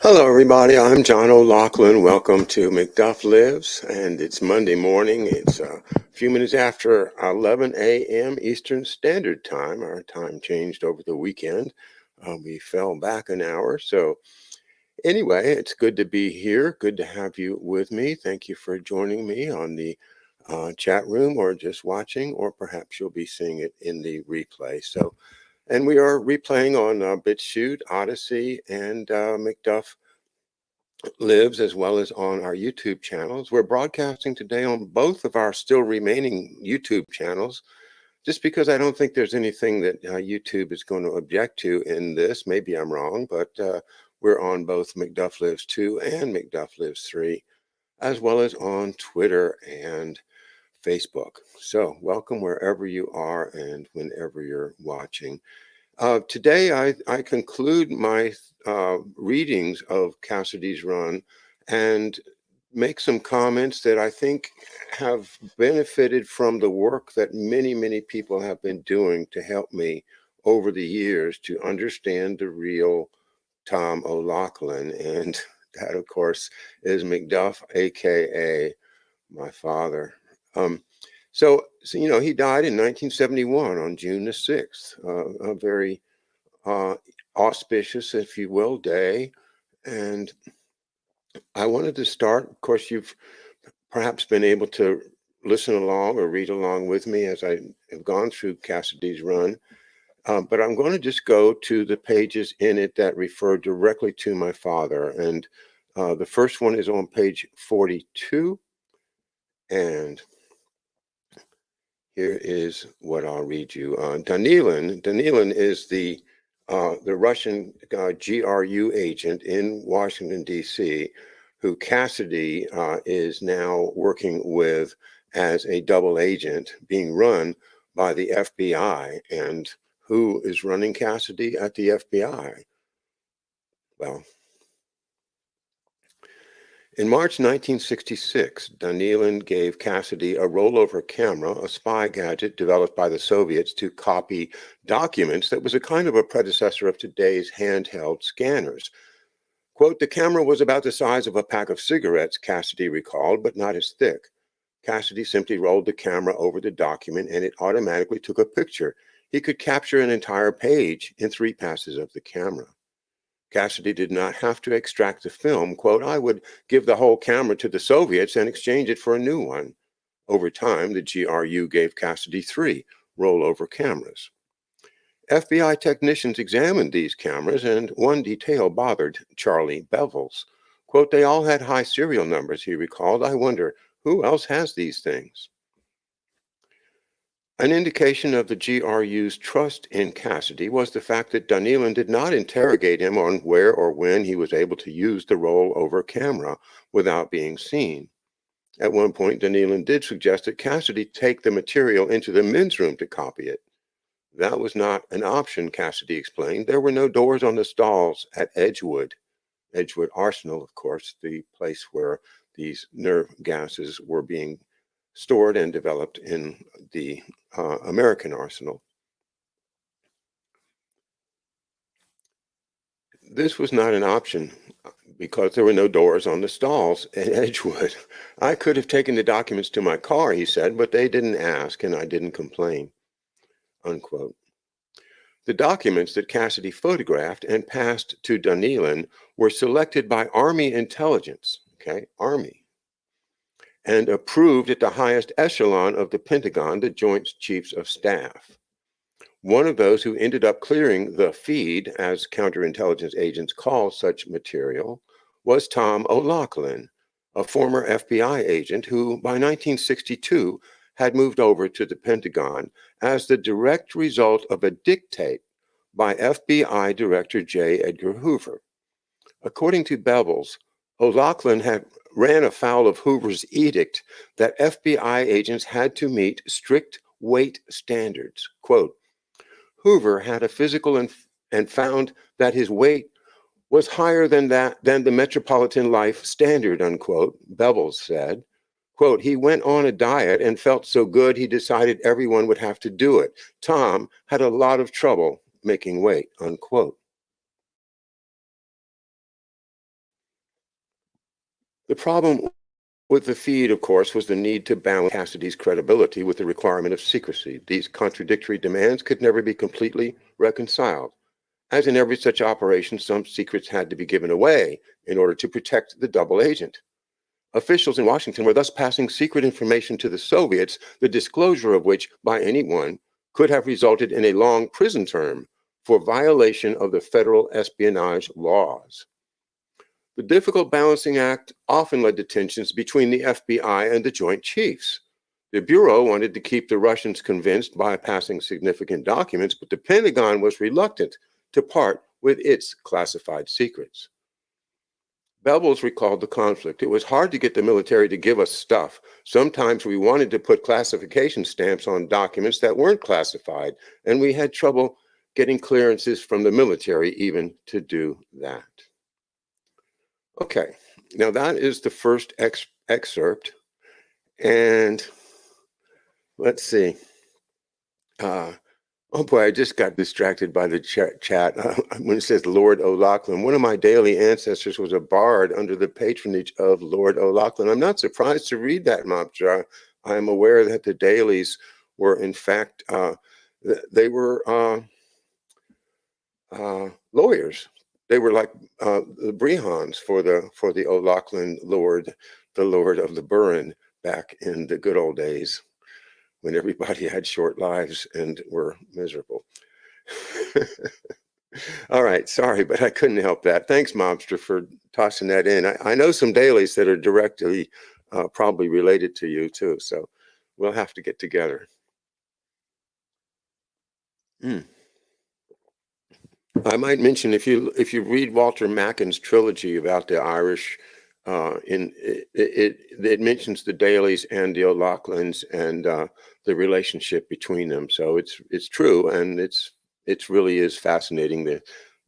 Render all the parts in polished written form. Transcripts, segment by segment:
Hello, everybody. I'm John O'Loughlin. Welcome to McDuff Lives, and it's Monday morning. It's a few minutes after 11 a.m. Eastern Standard Time. Our time changed over the weekend. We fell back an hour. So, anyway, it's good to be here. Good to have you with me. Thank you for joining me on the chat room or just watching, or perhaps you'll be seeing it in the replay. And we are replaying on BitChute, Odyssey, and McDuff Lives, as well as on our YouTube channels. We're broadcasting today on both of our still remaining YouTube channels, just because I don't think there's anything that YouTube is going to object to in this. Maybe I'm wrong, but we're on both McDuff Lives 2 and McDuff Lives 3, as well as on Twitter and Facebook. So welcome wherever you are and whenever you're watching. Today, I conclude my readings of Cassidy's run and make some comments that I think have benefited from the work that many, many people have been doing to help me over the years to understand the real Tom O'Loughlin. And that, of course, is McDuff, aka my father. So, he died in 1971 on June the 6th, a very uh, auspicious, if you will, day. And I wanted to start. Of course, you've perhaps been able to listen along or read along with me as I have gone through Cassidy's run. But I'm going to just go to the pages in it that refer directly to my father. And the first one is on page 42. And here is what I'll read you. Danilin is the Russian GRU agent in Washington, D.C., who Cassidy is now working with as a double agent being run by the FBI. And who is running Cassidy at the FBI? Well, in March 1966, Danilin gave Cassidy a rollover camera, a spy gadget developed by the Soviets to copy documents that was a kind of a predecessor of today's handheld scanners. Quote, the camera was about the size of a pack of cigarettes, Cassidy recalled, but not as thick. Cassidy simply rolled the camera over the document and it automatically took a picture. He could capture an entire page in 3 passes of the camera. Cassidy did not have to extract the film. Quote, I would give the whole camera to the Soviets and exchange it for a new one. Over time, the GRU gave Cassidy 3 rollover cameras. FBI technicians examined these cameras, and one detail bothered Charlie Bevels. Quote, they all had high serial numbers, he recalled. I wonder, who else has these things? An indication of the GRU's trust in Cassidy was the fact that Danilin did not interrogate him on where or when he was able to use the rollover camera without being seen. At one point, Danilin did suggest that Cassidy take the material into the men's room to copy it. That was not an option, Cassidy explained. There were no doors on the stalls at Edgewood Arsenal, of course, the place where these nerve gases were being stored and developed in the American arsenal. This was not an option because there were no doors on the stalls at Edgewood. I could have taken the documents to my car, he said, but they didn't ask and I didn't complain, unquote. The documents that Cassidy photographed and passed to Danilin were selected by Army intelligence, okay, Army, and approved at the highest echelon of the Pentagon, the Joint Chiefs of Staff. One of those who ended up clearing the feed, as counterintelligence agents call such material, was Tom O'Loughlin, a former FBI agent who, by 1962, had moved over to the Pentagon as the direct result of a dictate by FBI Director J. Edgar Hoover. According to Bevels, O'Loughlin had ran afoul of Hoover's edict that FBI agents had to meet strict weight standards. Quote, Hoover had a physical and found that his weight was higher than the metropolitan life standard, unquote, Bevels said. Quote, he went on a diet and felt so good he decided everyone would have to do it. Tom had a lot of trouble making weight, unquote. The problem with the feed, of course, was the need to balance Cassidy's credibility with the requirement of secrecy. These contradictory demands could never be completely reconciled. As in every such operation, some secrets had to be given away in order to protect the double agent. Officials in Washington were thus passing secret information to the Soviets, the disclosure of which by anyone could have resulted in a long prison term for violation of the federal espionage laws. The difficult balancing act often led to tensions between the FBI and the Joint Chiefs. The Bureau wanted to keep the Russians convinced by passing significant documents, but the Pentagon was reluctant to part with its classified secrets. Bevels recalled the conflict. It was hard to get the military to give us stuff. Sometimes we wanted to put classification stamps on documents that weren't classified, and we had trouble getting clearances from the military even to do that. Okay, now that is the first excerpt. And let's see. Oh boy, I just got distracted by the chat when it says Lord O'Loughlin. One of my daily ancestors was a bard under the patronage of Lord O'Loughlin. I'm not surprised to read that, Mobjar. I'm aware that the dailies were, in fact, they were lawyers. They were like the Brehons for the O'Loughlin Lord, the Lord of the Burren, back in the good old days when everybody had short lives and were miserable. All right, sorry, but I couldn't help that. Thanks, Mobster, for tossing that in. I know some dailies that are directly probably related to you too, so we'll have to get together. I might mention if you read Walter Macken's trilogy about the Irish, it mentions the Dailies and the O'Loughlins and the relationship between them. So it's true, and it really is fascinating.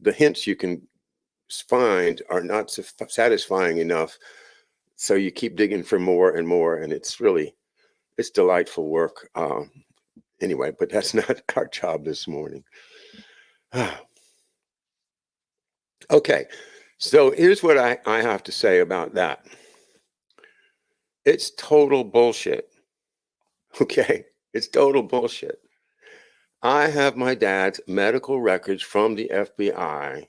The hints you can find are not satisfying enough, so you keep digging for more and more, and it's delightful work. Anyway, but that's not our job this morning. Okay, so here's what I have to say about that. It's total bullshit. Okay, it's total bullshit. I have my dad's medical records from the FBI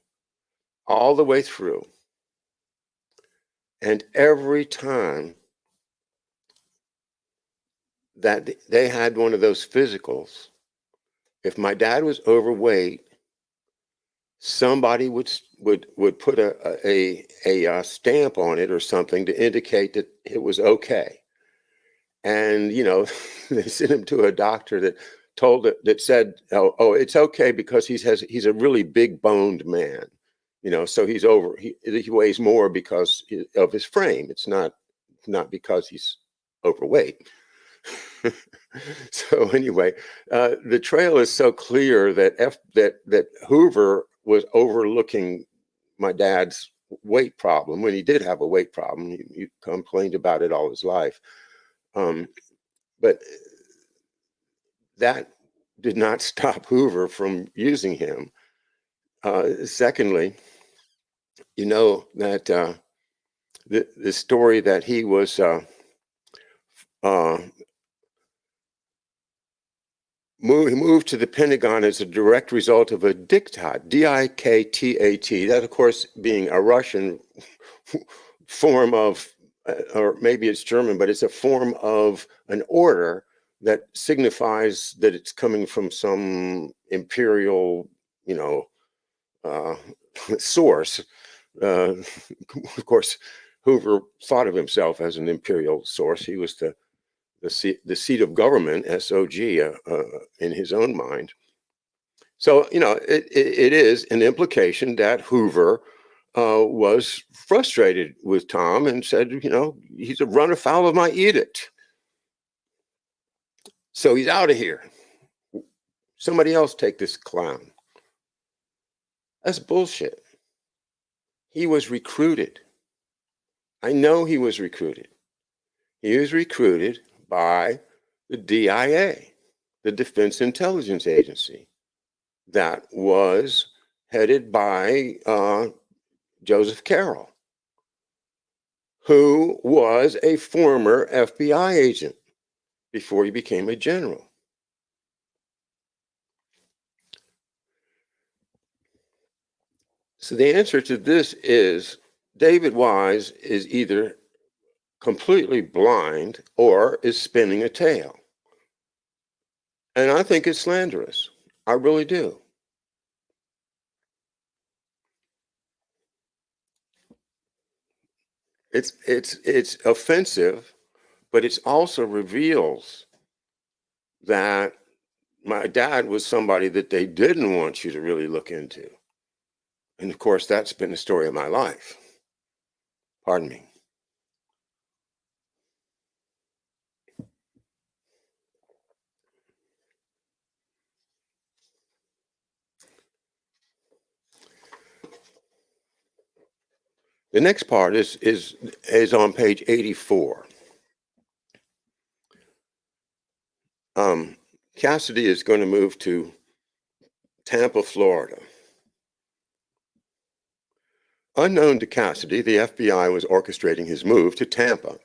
all the way through. And every time that they had one of those physicals, if my dad was overweight, somebody would put a stamp on it or something to indicate that it was okay. And they sent him to a doctor that said, oh, it's okay because he's a really big boned man, so he weighs more because of his frame. It's not because he's overweight. So anyway, the trail is so clear that Hoover was overlooking my dad's weight problem when he did have a weight problem. He complained about it all his life. But that did not stop Hoover from using him. Secondly, that the story that he was moved to the Pentagon as a direct result of a diktat, D-I-K-T-A-T. That, of course, being a Russian form of, or maybe it's German, but it's a form of an order that signifies that it's coming from some imperial, source. Of course, Hoover thought of himself as an imperial source. He was the seat of government, SOG, in his own mind. So, it is an implication that Hoover was frustrated with Tom and said, he's a run afoul of my edict. So he's out of here. Somebody else take this clown. That's bullshit. He was recruited. I know he was recruited. He was recruited by the DIA, the Defense Intelligence Agency, that was headed by Joseph Carroll. who was a former FBI agent before he became a general. So the answer to this is David Wise is either completely blind or is spinning a tale. And I think it's slanderous. I really do. It's offensive, but it also reveals that my dad was somebody that they didn't want you to really look into. And of course, that's been the story of my life. Pardon me. The next part is on page 84. Cassidy is going to move to Tampa, Florida. Unknown to Cassidy, the FBI was orchestrating his move to Tampa.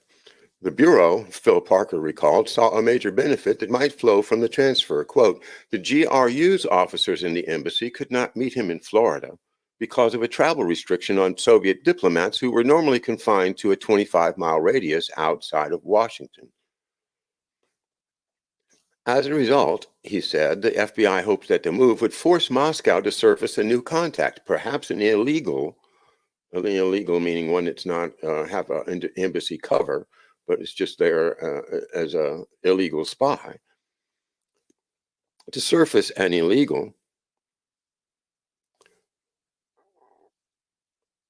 The Bureau, Phil Parker recalled, saw a major benefit that might flow from the transfer. Quote, the GRU's officers in the embassy could not meet him in Florida because of a travel restriction on Soviet diplomats who were normally confined to a 25-mile radius outside of Washington. As a result, he said, the FBI hoped that the move would force Moscow to surface a new contact, perhaps an illegal meaning one that's not have an embassy cover, but it's just there as a illegal spy. To surface an illegal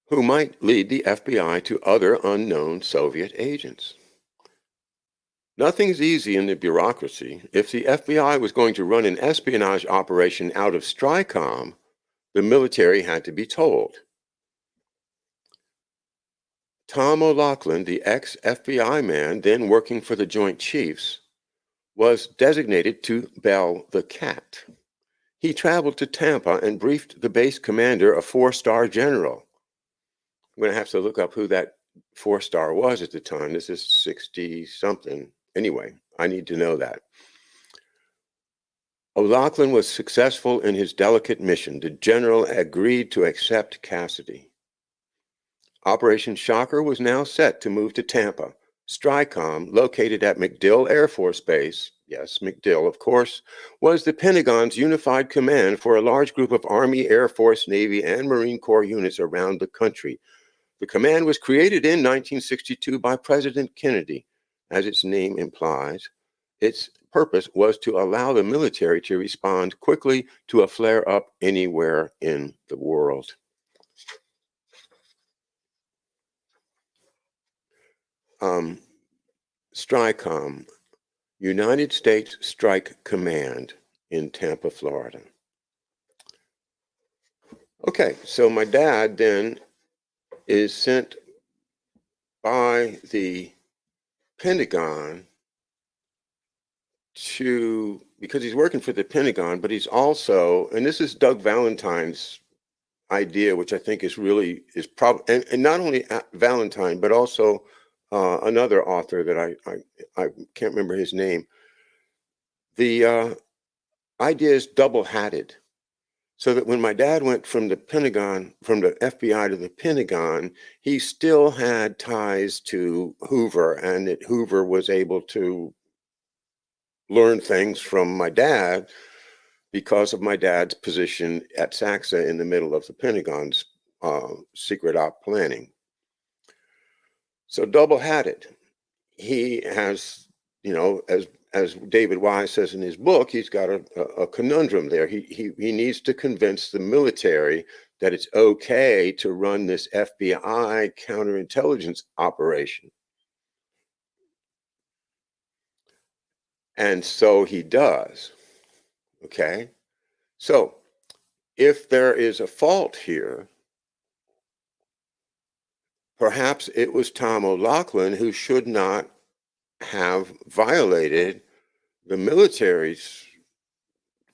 who might lead the FBI to other unknown Soviet agents. Nothing's easy in the bureaucracy. If the FBI was going to run an espionage operation out of Stricom, the military had to be told. Tom O'Loughlin, the ex-FBI man then working for the Joint Chiefs, was designated to bell the cat. He traveled to Tampa and briefed the base commander, a four-star general. I'm going to have to look up who that four-star was at the time. This is 60-something. Anyway, I need to know that. O'Loughlin was successful in his delicate mission. The general agreed to accept Cassidy. Operation Shocker was now set to move to Tampa. Stricom, located at MacDill Air Force Base, yes, MacDill, of course, was the Pentagon's unified command for a large group of Army, Air Force, Navy, and Marine Corps units around the country. The command was created in 1962 by President Kennedy. As its name implies, its purpose was to allow the military to respond quickly to a flare-up anywhere in the world. Stricom, United States Strike Command in Tampa, Florida. Okay, so my dad then is sent by the Pentagon because he's working for the Pentagon, but he's also, and this is Doug Valentine's idea, which I think is probably, and not only Valentine, but also another author that I can't remember his name. The idea is double-hatted. So that when my dad went from the Pentagon, from the FBI to the Pentagon, he still had ties to Hoover, and that Hoover was able to learn things from my dad because of my dad's position at SACSA in the middle of the Pentagon's secret op planning. So double-hatted. He has, as David Wise says in his book, he's got a conundrum there. He needs to convince the military that it's okay to run this FBI counterintelligence operation. And so he does. Okay? So if there is a fault here, perhaps it was Tom O'Loughlin who should not have violated the military's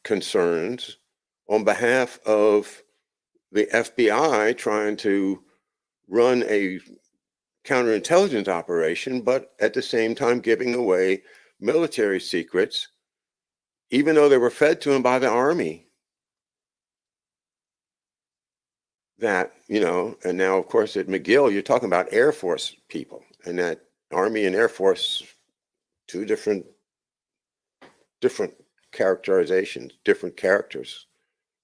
concerns on behalf of the FBI trying to run a counterintelligence operation, but at the same time giving away military secrets, even though they were fed to him by the Army. That, and now, of course, at McGill, you're talking about Air Force people, and that Army and Air Force, two different characterizations, different characters.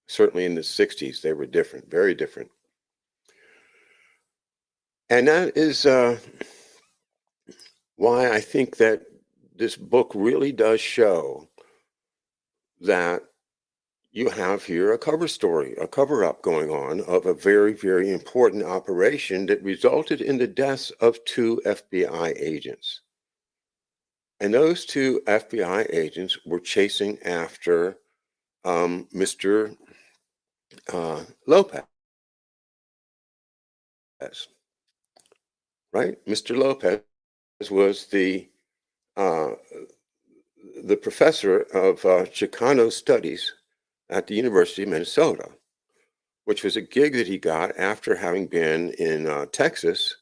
Certainly in the 60s, they were different, very different. And that is why I think that this book really does show that you have here a cover story, a cover-up going on of a very, very important operation that resulted in the deaths of 2 FBI agents. And those 2 FBI agents were chasing after Mr. Lopez, right? Mr. Lopez was the professor of Chicano studies at the University of Minnesota, which was a gig that he got after having been in Texas.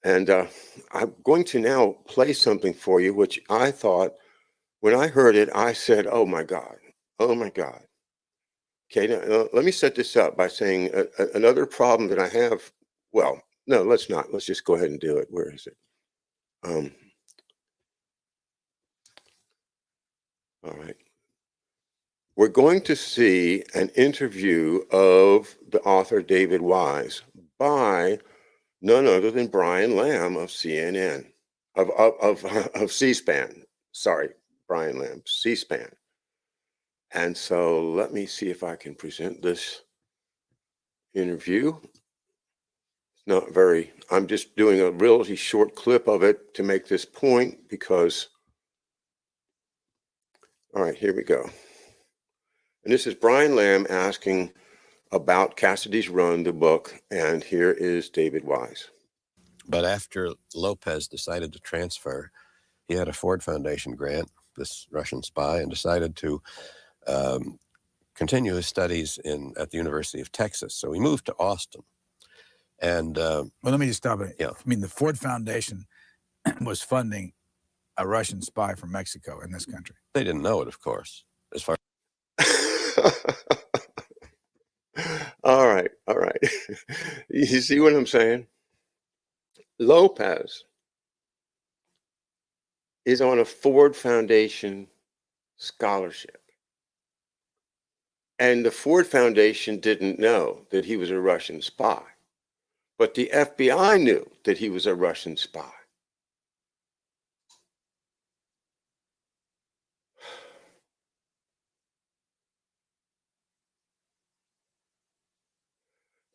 And I'm going to now play something for you, which I thought, when I heard it, I said, oh my God, oh my God. Okay, now, let me set this up by saying another problem that I have. Well, no, let's not. Let's just go ahead and do it. Where is it? All right. We're going to see an interview of the author David Wise by none other than Brian Lamb of CNN, of C-SPAN. Sorry, Brian Lamb, C-SPAN. And so let me see if I can present this interview. Not very, I'm just doing a really short clip of it to make this point because, all right, here we go. And this is Brian Lamb asking about Cassidy's Run, the book, and here is David Wise. But after Lopez decided to transfer, he had a Ford Foundation grant, this Russian spy, and decided to continue his studies at the University of Texas. So he moved to Austin. And well, let me just stop it. Yeah. I mean, the Ford Foundation was funding a Russian spy from Mexico in this country. They didn't know it, of course, as far. All right. You see what I'm saying? Lopez is on a Ford Foundation scholarship. And the Ford Foundation didn't know that he was a Russian spy. But the FBI knew that he was a Russian spy.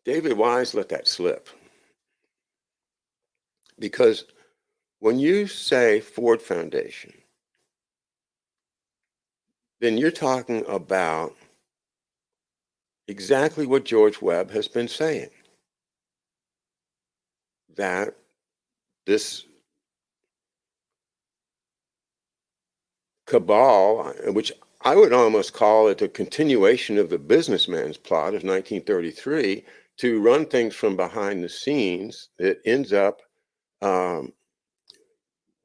David Wise let that slip. Because when you say Ford Foundation, then you're talking about exactly what George Webb has been saying. That this cabal, which I would almost call it a continuation of the businessman's plot of 1933, to run things from behind the scenes, that ends up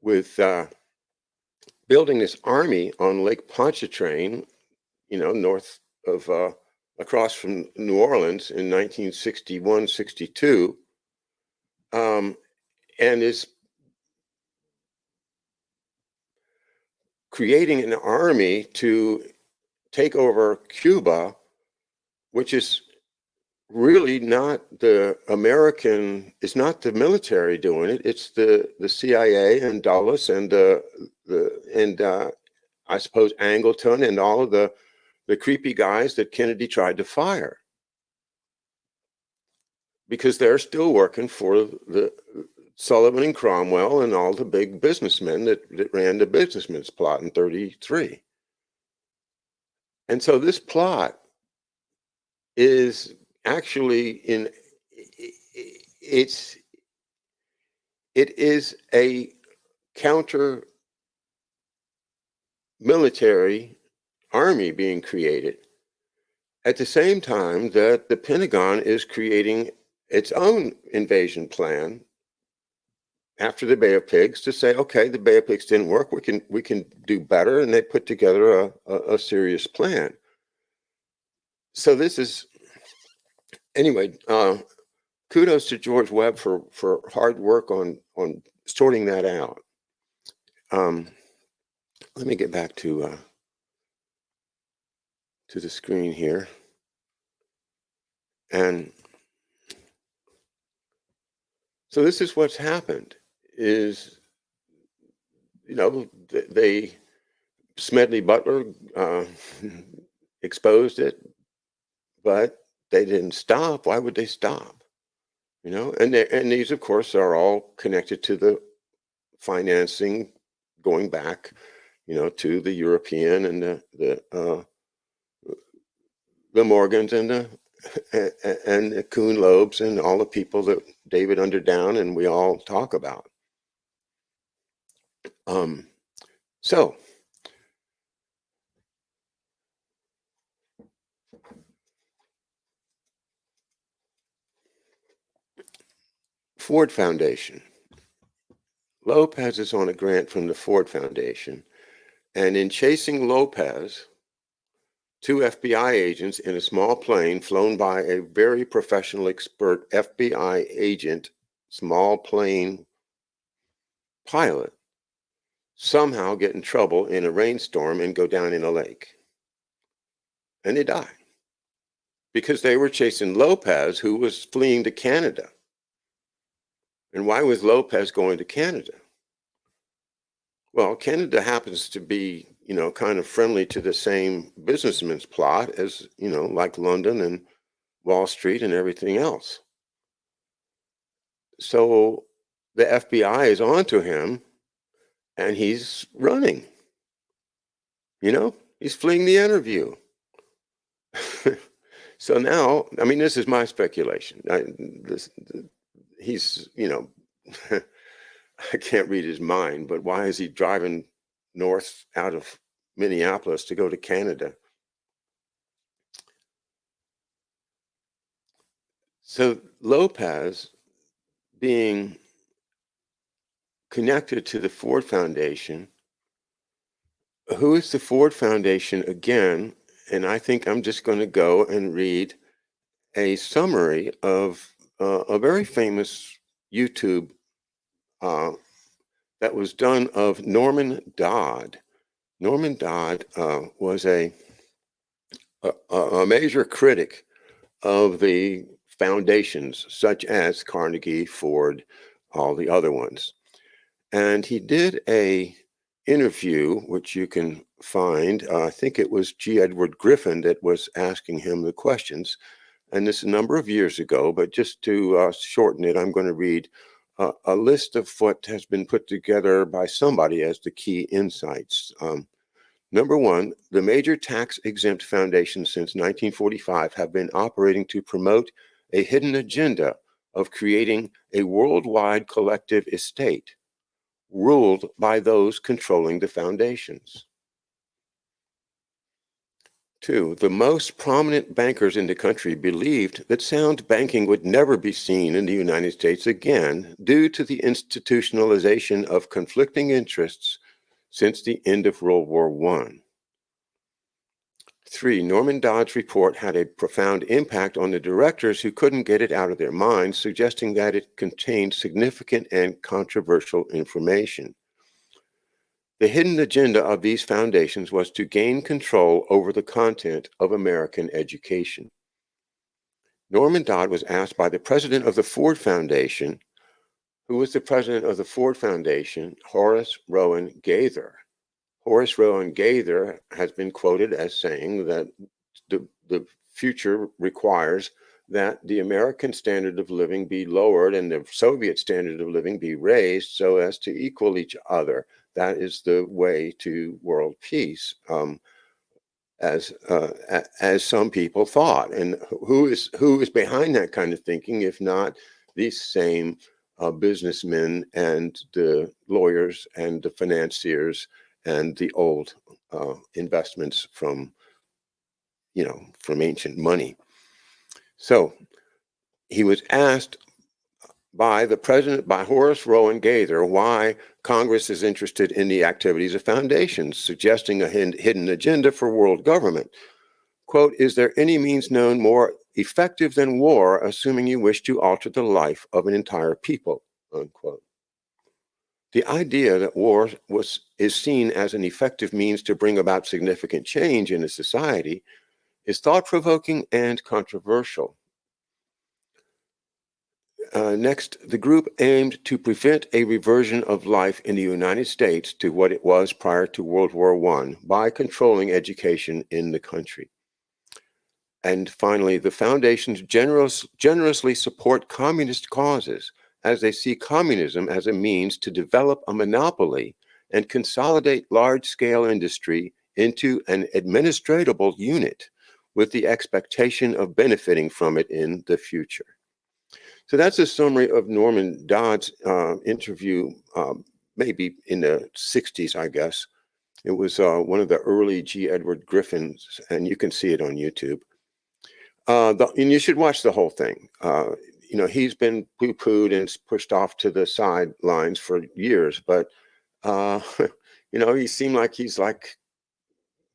with building this army on Lake Pontchartrain, north of, across from New Orleans in 1961, 62, and is creating an army to take over Cuba, which is really not the American, it's not the military doing it, it's the CIA and Dulles and I suppose Angleton and all of the creepy guys that Kennedy tried to fire, because they're still working for the Sullivan and Cromwell and all the big businessmen that ran the businessmen's plot in 33. And so this plot is actually it is a counter military army being created at the same time that the Pentagon is creating its own invasion plan after the Bay of Pigs to say, okay, the Bay of Pigs didn't work. We can do better, and they put together a serious plan. So this is anyway. Kudos to George Webb for hard work on sorting that out. Let me get back to the screen here, and so this is what's happened. Is they Smedley Butler exposed it, but they didn't stop. Why would they stop? And these, of course, are all connected to the financing going back, to the European and the Morgans and the Kuhn Loebs and all the people that David Underdown and we all talk about. So Ford Foundation. Lopez is on a grant from the Ford Foundation, and in chasing Lopez, 2 FBI agents in a small plane flown by a very professional, expert FBI agent, small plane pilot, somehow get in trouble in a rainstorm and go down in a lake. And they die because they were chasing Lopez, who was fleeing to Canada. And why was Lopez going to Canada? Well, Canada happens to be, kind of friendly to the same businessman's plot as, like London and Wall Street and everything else. So the FBI is onto him and he's running. He's fleeing the interview. So now, this is my speculation. He's, I can't read his mind, but why is he driving north out of Minneapolis to go to Canada? So Lopez, being connected to the Ford Foundation, who is the Ford Foundation again? And I think I'm just going to go and read a summary of a very famous YouTube that was done of Norman Dodd. Norman Dodd was a major critic of the foundations, such as Carnegie, Ford, all the other ones. And he did a interview, which you can find. I think it was G. Edward Griffin that was asking him the questions. And this is a number of years ago, but just to shorten it, I'm going to read a list of what has been put together by somebody as the key insights. Number one, the major tax-exempt foundations since 1945 have been operating to promote a hidden agenda of creating a worldwide collective estate ruled by those controlling the foundations. 2, the most prominent bankers in the country believed that sound banking would never be seen in the United States again due to the institutionalization of conflicting interests since the end of World War I. 3, Norman Dodd's report had a profound impact on the directors who couldn't get it out of their minds, suggesting that it contained significant and controversial information. The hidden agenda of these foundations was to gain control over the content of American education. Norman Dodd was asked by the president of the Ford Foundation, who was the president of the Ford Foundation, Horace Rowan Gaither. Horace Rowan Gaither has been quoted as saying that the future requires that the American standard of living be lowered and the Soviet standard of living be raised so as to equal each other. That is the way to world peace, as some people thought. And who is behind that kind of thinking, if not these same businessmen and the lawyers and the financiers and the old investments from ancient money. So he was asked by the president, by Horace Rowan Gaither, why Congress is interested in the activities of foundations, suggesting a hidden agenda for world government. Quote, is there any means known more effective than war, assuming you wish to alter the life of an entire people, unquote. The idea that war is seen as an effective means to bring about significant change in a society is thought-provoking and controversial. Next, the group aimed to prevent a reversion of life in the United States to what it was prior to World War I by controlling education in the country. And finally, the foundations generously support communist causes as they see communism as a means to develop a monopoly and consolidate large-scale industry into an administratable unit with the expectation of benefiting from it in the future. So that's a summary of Norman Dodd's interview, maybe in the 60s, I guess. It was one of the early G. Edward Griffins, and you can see it on YouTube. And you should watch the whole thing. He's been poo-pooed and pushed off to the sidelines for years, but, he seemed like he's like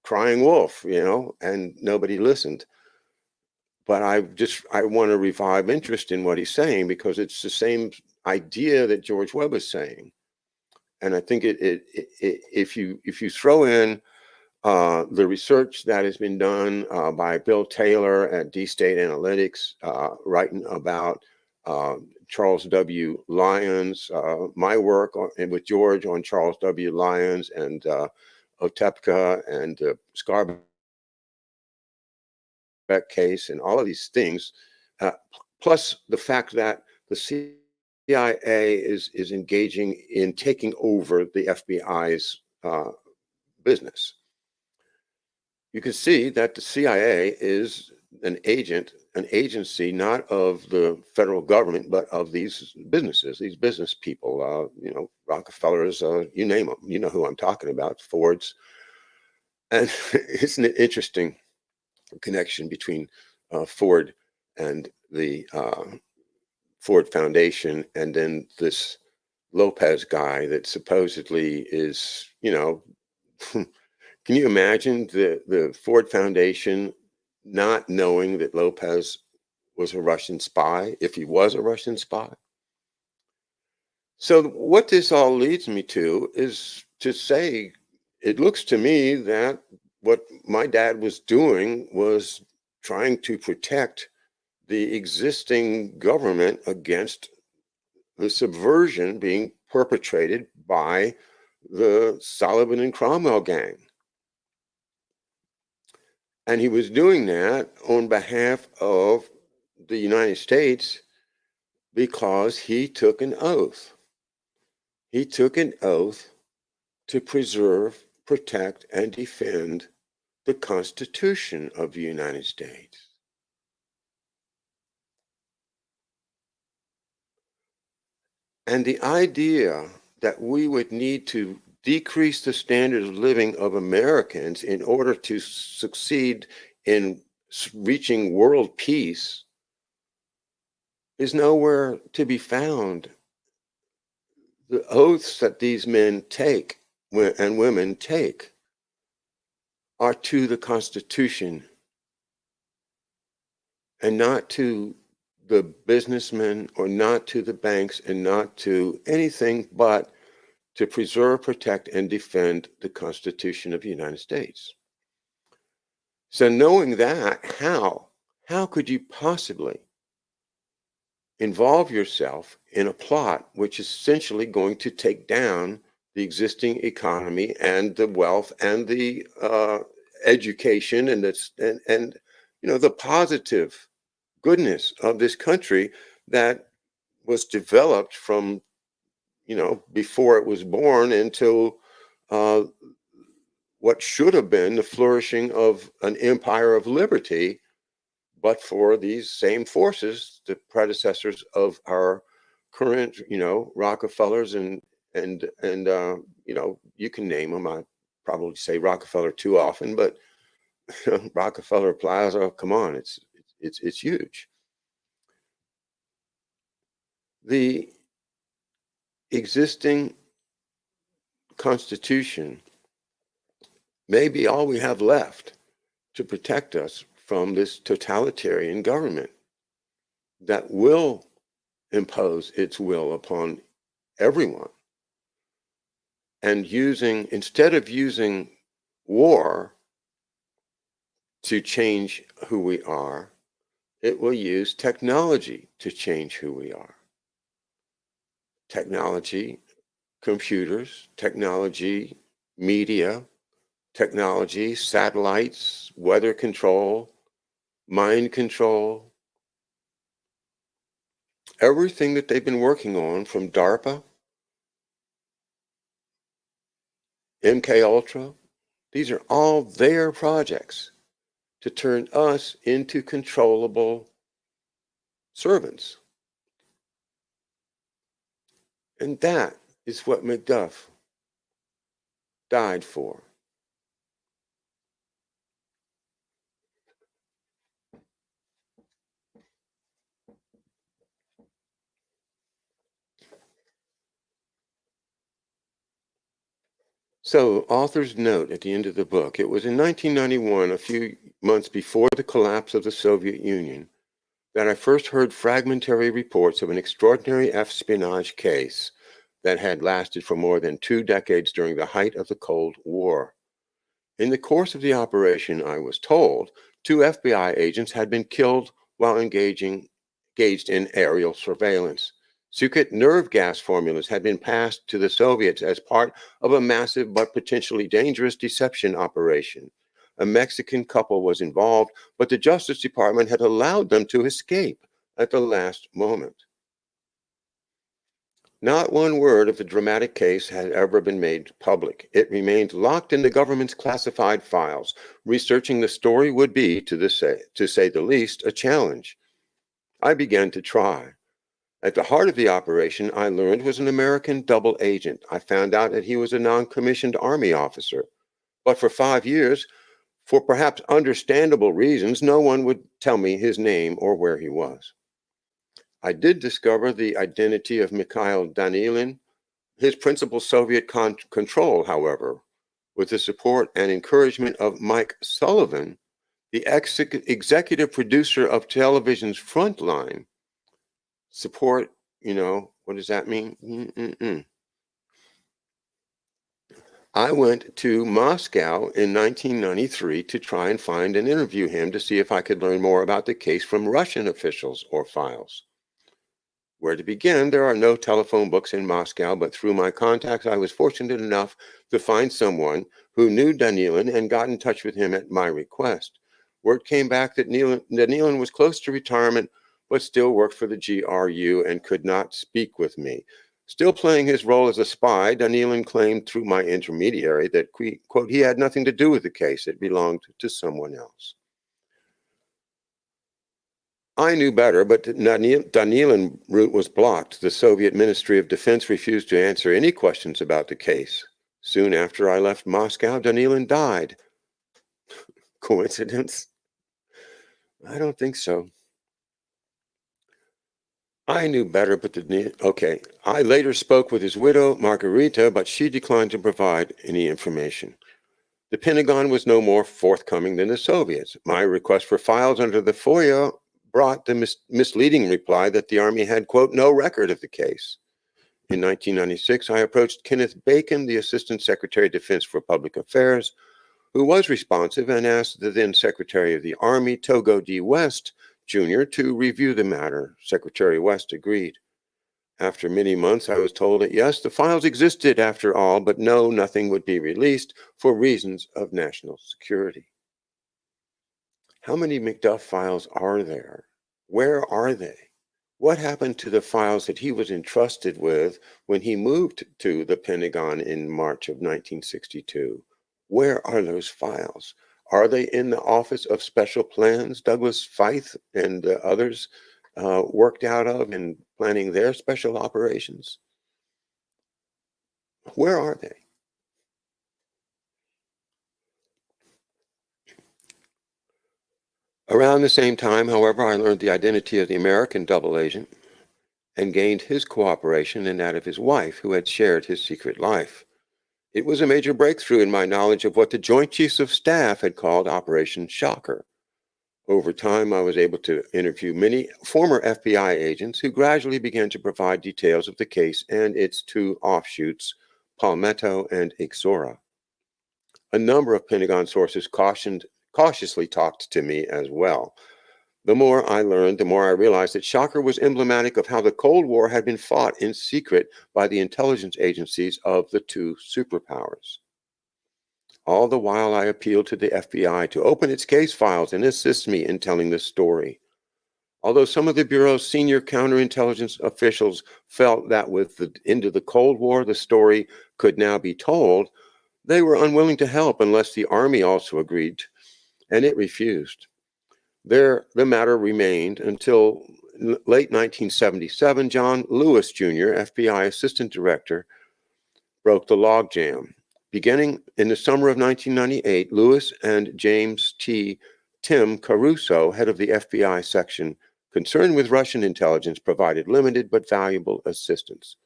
crying wolf, and nobody listened. But I want to revive interest in what he's saying because it's the same idea that George Webb is saying. And I think if you throw in the research that has been done by Bill Taylor at D-State Analytics, writing about Charles W. Lyons, my work with George on Charles W. Lyons and Otepka and Scarbeck case and all of these things, plus the fact that the CIA is engaging in taking over the FBI's business. You can see that the CIA is an agency not of the federal government, but of these businesses, these business people, Rockefellers, you name them. You know who I'm talking about, Fords. And isn't it interesting connection between Ford and the Ford Foundation, and then this Lopez guy that supposedly is, can you imagine the Ford Foundation not knowing that Lopez was a Russian spy, if he was a Russian spy? So what this all leads me to is to say, it looks to me that what my dad was doing was trying to protect the existing government against the subversion being perpetrated by the Sullivan and Cromwell gang. And he was doing that on behalf of the United States because he took an oath. He took an oath to preserve, protect, and defend the Constitution of the United States. And the idea that we would need to decrease the standard of living of Americans in order to succeed in reaching world peace is nowhere to be found. The oaths that these men take and women take are to the Constitution and not to the businessmen or not to the banks and not to anything but to preserve, protect, and defend the Constitution of the United States. So knowing that, how could you possibly involve yourself in a plot which is essentially going to take down the existing economy and the wealth and the education and the positive goodness of this country that was developed from before it was born into what should have been the flourishing of an empire of liberty, but for these same forces, the predecessors of our current, Rockefellers and you can name them. I probably say Rockefeller too often, but Rockefeller Plaza, come on, it's huge. The existing Constitution may be all we have left to protect us from this totalitarian government that will impose its will upon everyone. And instead of using war to change who we are, it will use technology to change who we are. Technology, computers, technology, media, technology, satellites, weather control, mind control, everything that they've been working on from DARPA, MK Ultra, these are all their projects to turn us into controllable servants. And that is what McDuff died for. So, author's note at the end of the book. It was in 1991, a few months before the collapse of the Soviet Union, that I first heard fragmentary reports of an extraordinary espionage case that had lasted for more than 2 decades during the height of the Cold War. In the course of the operation, I was told, 2 FBI agents had been killed while engaged in aerial surveillance. Secret nerve gas formulas had been passed to the Soviets as part of a massive but potentially dangerous deception operation. A Mexican couple was involved, but the Justice Department had allowed them to escape at the last moment. Not one word of the dramatic case had ever been made public. It remained locked in the government's classified files. Researching the story would be, to say the least, a challenge. I began to try. At the heart of the operation, I learned, was an American double agent. I found out that he was a non-commissioned Army officer. But for 5 years, for perhaps understandable reasons, no one would tell me his name or where he was. I did discover the identity of Mikhail Danilin, his principal Soviet control, however, with the support and encouragement of Mike Sullivan, the executive producer of television's Frontline. Support, what does that mean? I went to Moscow in 1993 to try and find and interview him to see if I could learn more about the case from Russian officials or files. Where to begin? There are no telephone books in Moscow, but through my contacts, I was fortunate enough to find someone who knew Danilin and got in touch with him at my request. Word came back that Danilin was close to retirement, but still worked for the GRU and could not speak with me. Still playing his role as a spy, Danilin claimed through my intermediary that, quote, he had nothing to do with the case. It belonged to someone else. I knew better, but Danilin route was blocked. The Soviet Ministry of Defense refused to answer any questions about the case. Soon after I left Moscow, Danilin died. Coincidence? I don't think so. I knew better, but I later spoke with his widow, Margarita, but she declined to provide any information. The Pentagon was no more forthcoming than the Soviets. My request for files under the FOIA brought the misleading reply that the Army had, quote, no record of the case. In 1996, I approached Kenneth Bacon, the Assistant Secretary of Defense for Public Affairs, who was responsive, and asked the then Secretary of the Army, Togo D. West, Jr., to review the matter. Secretary West agreed. After many months, I was told that yes, the files existed after all, but no, nothing would be released for reasons of national security. How many McDuff files are there? Where are they? What happened to the files that he was entrusted with when he moved to the Pentagon in March of 1962? Where are those files? Are they in the Office of Special Plans, Douglas Feith and others worked out of in planning their special operations? Where are they? Around the same time, however, I learned the identity of the American double agent. and gained his cooperation and that of his wife, who had shared his secret life. It was a major breakthrough in my knowledge of what the Joint Chiefs of Staff had called Operation Shocker. Over time, I was able to interview many former FBI agents who gradually began to provide details of the case and its two offshoots, Palmetto and Ixora. A number of Pentagon sources cautiously talked to me as well. The more I learned, the more I realized that Shocker was emblematic of how the Cold War had been fought in secret by the intelligence agencies of the two superpowers. All the while, I appealed to the FBI to open its case files and assist me in telling this story. Although some of the Bureau's senior counterintelligence officials felt that with the end of the Cold War, the story could now be told, they were unwilling to help unless the Army also agreed, and it refused. The matter remained until late 1977. John Lewis Jr., FBI Assistant Director, broke the logjam. Beginning in the summer of 1998, Lewis and James Tim Caruso, head of the FBI section concerned with Russian intelligence, provided limited but valuable assistance.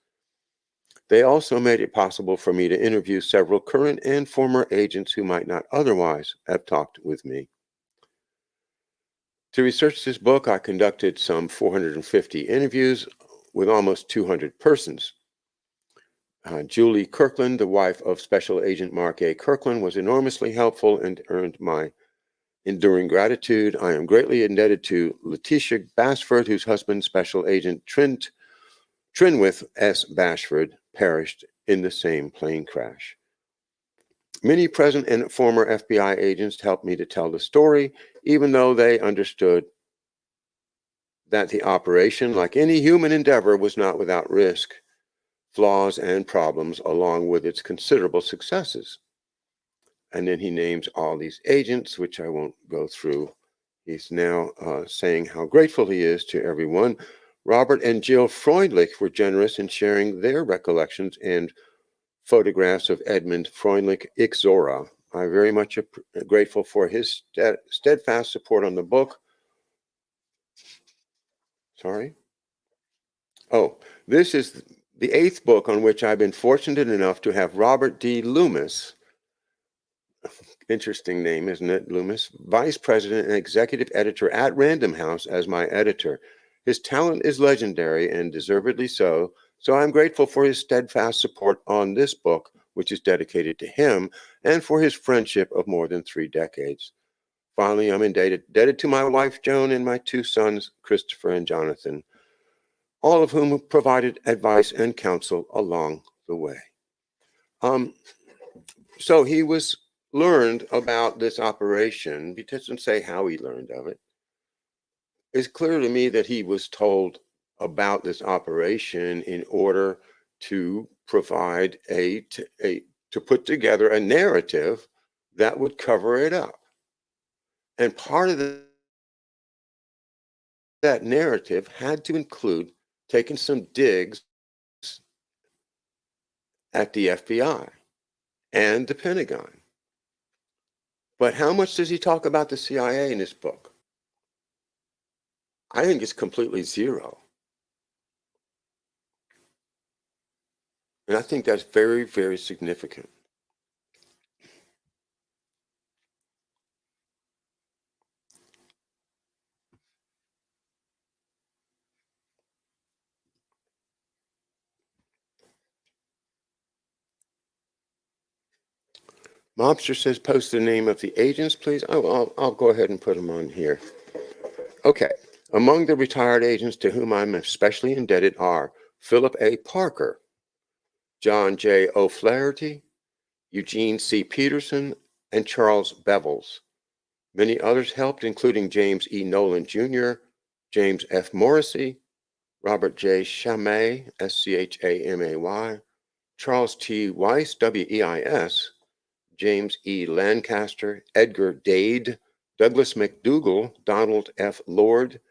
They also made it possible for me to interview several current and former agents who might not otherwise have talked with me. To research this book, I conducted some 450 interviews with almost 200 persons. Julie Kirkland, the wife of Special Agent Mark A. Kirkland, was enormously helpful and earned my enduring gratitude. I am greatly indebted to Letitia Bashford, whose husband, Special Agent Trinwith S. Bashford, perished in the same plane crash. Many present and former FBI agents helped me to tell the story, even though they understood that the operation, like any human endeavor, was not without risk, flaws, and problems, along with its considerable successes. And then he names all these agents, which I won't go through. He's now saying how grateful he is to everyone. Robert and Jill Freundlich were generous in sharing their recollections and photographs of Edmund Freundlich Ixora. I'm very much grateful for his steadfast support on the book. Sorry. Oh, this is the 8th book on which I've been fortunate enough to have Robert D. Loomis, interesting name, isn't it, Loomis, Vice President and Executive Editor at Random House, as my editor. His talent is legendary and deservedly so, so I'm grateful for his steadfast support on this book, which is dedicated to him, and for his friendship of more than 3 decades. Finally, I'm indebted to my wife, Joan, and my 2 sons, Christopher and Jonathan, all of whom provided advice and counsel along the way. So he learned about this operation. He doesn't say how he learned of it. It's clear to me that he was told about this operation in order to provide to put together a narrative that would cover it up. And part of that narrative had to include taking some digs at the FBI and the Pentagon. But how much does he talk about the CIA in this book? I think it's completely zero. And I think that's very, very significant. Mobster says, post the name of the agents, please. Oh, I'll go ahead and put them on here. Okay. Among the retired agents to whom I'm especially indebted are Philip A. Parker, John J. O'Flaherty, Eugene C. Peterson, and Charles Bevels. Many others helped, including James E. Nolan Jr., James F. Morrissey, Robert J. Chamay, Schamay, Charles T. Weiss, Weis, James E. Lancaster, Edgar Dade, Douglas McDougall, Donald F. Lord,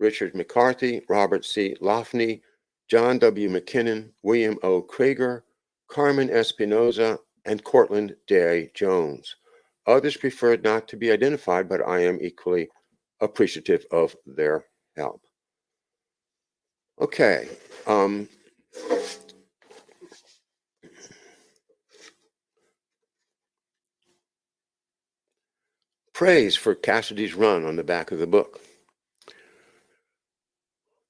Richard McCarthy, Robert C. Lofney, John W. McKinnon, William O. Krager, Carmen Espinoza, and Cortland Day Jones. Others preferred not to be identified, but I am equally appreciative of their help. Okay. Praise for Cassidy's run on the back of the book.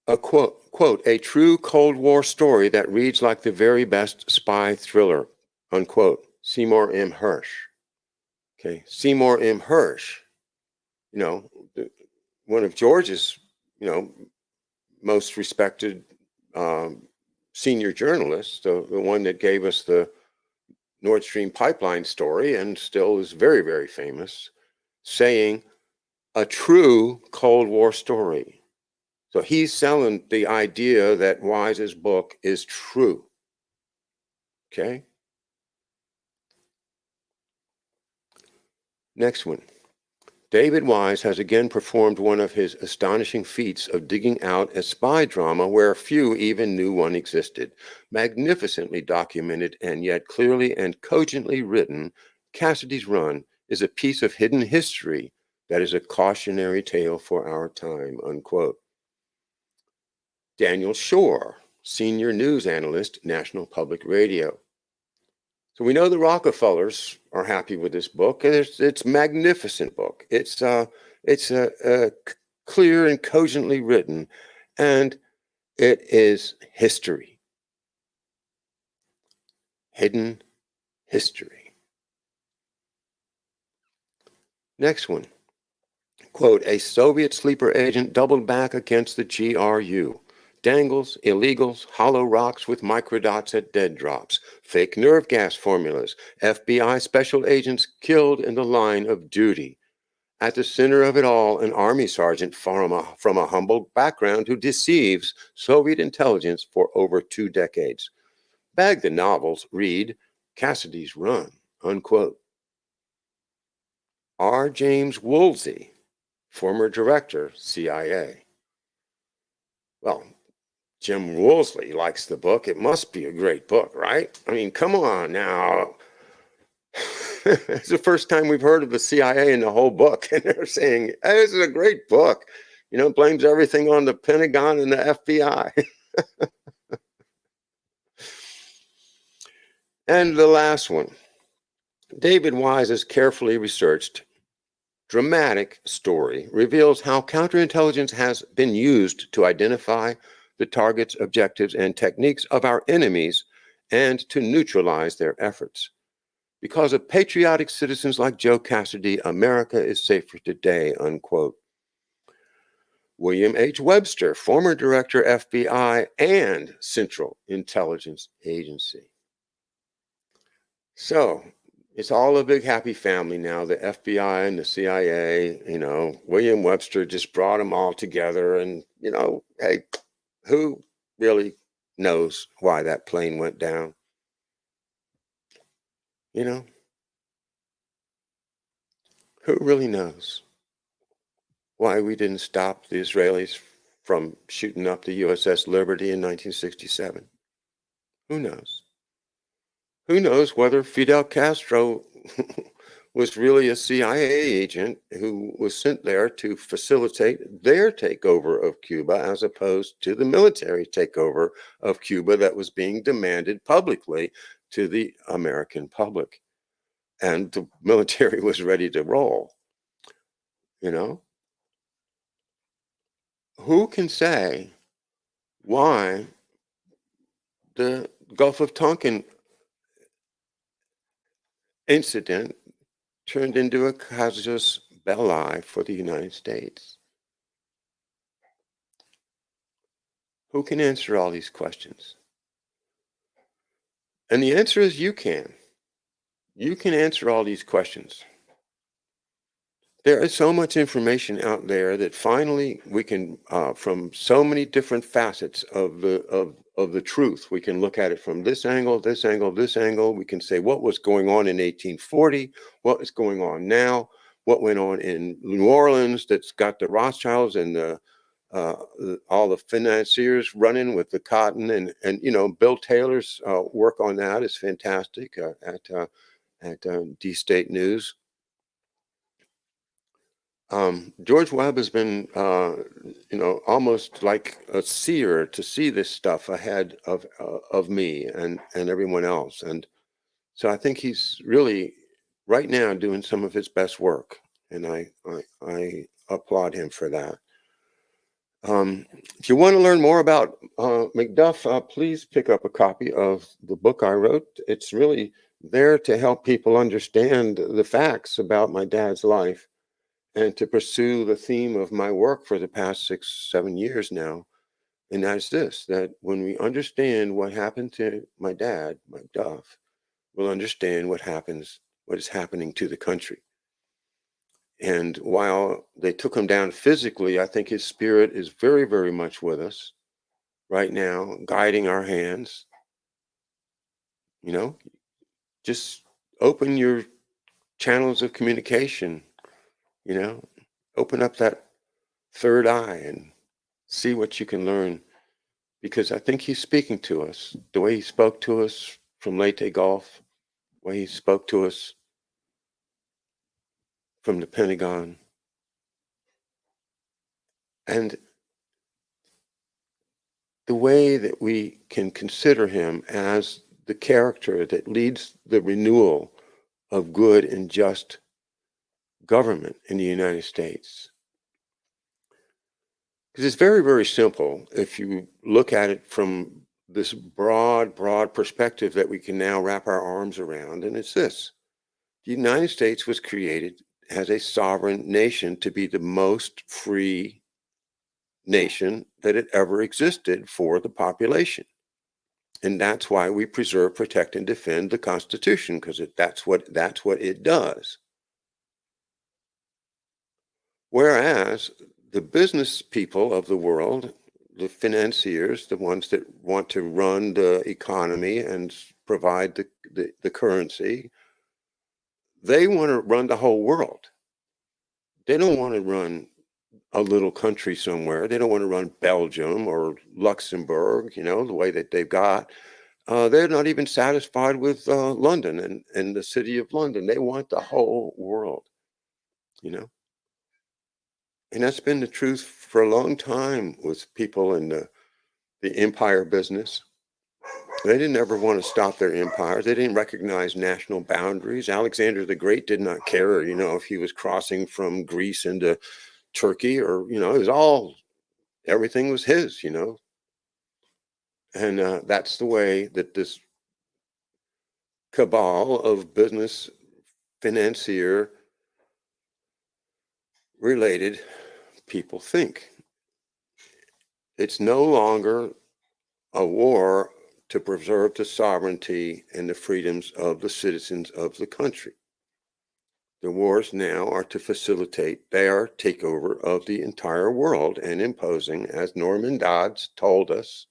A quote, a true Cold War story that reads like the very best spy thriller, unquote. Seymour M. Hersh. Okay, Seymour M. Hersh, you know, one of George's, most respected senior journalists, the one that gave us the Nord Stream pipeline story and still is very, very famous, saying a true Cold War story. So he's selling the idea that Wise's book is true. Okay. Next one. David Wise has again performed one of his astonishing feats of digging out a spy drama where few even knew one existed. Magnificently documented and yet clearly and cogently written, Cassidy's Run is a piece of hidden history that is a cautionary tale for our time, unquote. Daniel Shore, senior news analyst, National Public Radio. So we know the Rockefellers are happy with this book, and it's a magnificent book. It's clear and cogently written, and it is history, hidden history. Next one, quote, a Soviet sleeper agent doubled back against the GRU. Dangles, illegals, hollow rocks with microdots at dead drops, fake nerve gas formulas, FBI special agents killed in the line of duty. At the center of it all, an army sergeant from a humble background who deceives Soviet intelligence for over 2 decades. Bag the novels, read Cassidy's Run, unquote. R. James Woolsey, former director, CIA. Well, Jim Woolsey likes the book. It must be a great book, right? I mean, come on now. It's the first time we've heard of the CIA in the whole book, and they're saying, hey, this is a great book. Blames everything on the Pentagon and the FBI. And the last one, David Wise's carefully researched, dramatic story reveals how counterintelligence has been used to identify the targets, objectives, and techniques of our enemies and to neutralize their efforts. Because of patriotic citizens like Joe Cassidy, America is safer today, unquote. William H. Webster, former director, FBI and Central Intelligence Agency. So it's all a big happy family now, the FBI and the CIA. William Webster just brought them all together. And, hey, who really knows why that plane went down? Who really knows why we didn't stop the Israelis from shooting up the USS Liberty in 1967? Who knows? Who knows whether Fidel Castro was really a CIA agent who was sent there to facilitate their takeover of Cuba as opposed to the military takeover of Cuba that was being demanded publicly to the American public. And the military was ready to roll. Who can say why the Gulf of Tonkin incident turned into a casus belli for the United States? Who can answer all these questions? And the answer is you can. You can answer all these questions. There is so much information out there that finally we can, from so many different facets of the truth, we can look at it from this angle, this angle, this angle. We can say what was going on in 1840, what is going on now, what went on in New Orleans that's got the Rothschilds and all the financiers running with the cotton, and Bill Taylor's work on that is fantastic at D State News. George Webb has been, almost like a seer to see this stuff ahead of me and everyone else. And so I think he's really right now doing some of his best work, and I applaud him for that. If you want to learn more about McDuff, please pick up a copy of the book I wrote. It's really there to help people understand the facts about my dad's life and to pursue the theme of my work for the past 6, 7 years now. And that's this, that when we understand what happened to my dad, McDuff, we'll understand what is happening to the country. And while they took him down physically, I think his spirit is very, very much with us right now, guiding our hands. You know, just open your channels of communication, you know, open up that third eye and see what you can learn. Because I think he's speaking to us the way he spoke to us from Leyte Gulf, the way he spoke to us from the Pentagon. And the way that we can consider him as the character that leads the renewal of good and just government in the United States. Because it's very, very simple if you look at it from this broad perspective that we can now wrap our arms around. And it's this: the United States was created as a sovereign nation to be the most free nation that had ever existed for the population. And that's why we preserve, protect, and defend the Constitution, because that's what it does. Whereas the business people of the world, the financiers, the ones that want to run the economy and provide the currency, they want to run the whole world. They don't want to run a little country somewhere. They don't want to run Belgium or Luxembourg, the way that they've got. They're not even satisfied with London and the city of London. They want the whole world, And that's been the truth for a long time with people in the empire business. They didn't ever want to stop their empires. They didn't recognize national boundaries. Alexander the Great did not care, if he was crossing from Greece into Turkey or, it was everything was his, And that's the way that this cabal of business financier related people think. It's no longer a war to preserve the sovereignty and the freedoms of the citizens of the country. The wars now are to facilitate their takeover of the entire world and imposing, as Norman Dodds told us,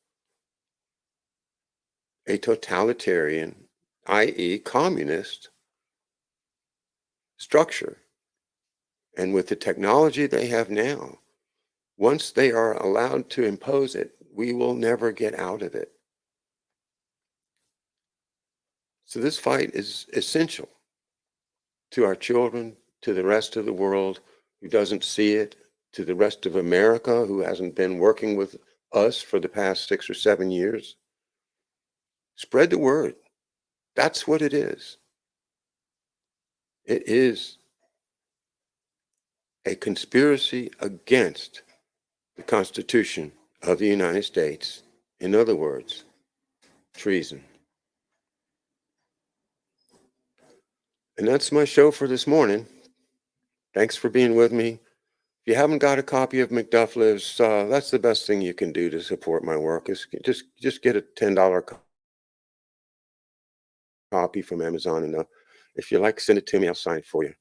a totalitarian, i.e. communist, structure. And with the technology they have now, once they are allowed to impose it, we will never get out of it. So this fight is essential to our children, to the rest of the world who doesn't see it, to the rest of America who hasn't been working with us for the past 6 or 7 years. Spread the word. That's what it is. It is a conspiracy against the Constitution of the United States. In other words, treason. And that's my show for this morning. Thanks for being with me. If you haven't got a copy of McDuff Lives, that's the best thing you can do to support my work. Is just get a $10 copy from Amazon, and if you like, send it to me. I'll sign it for you.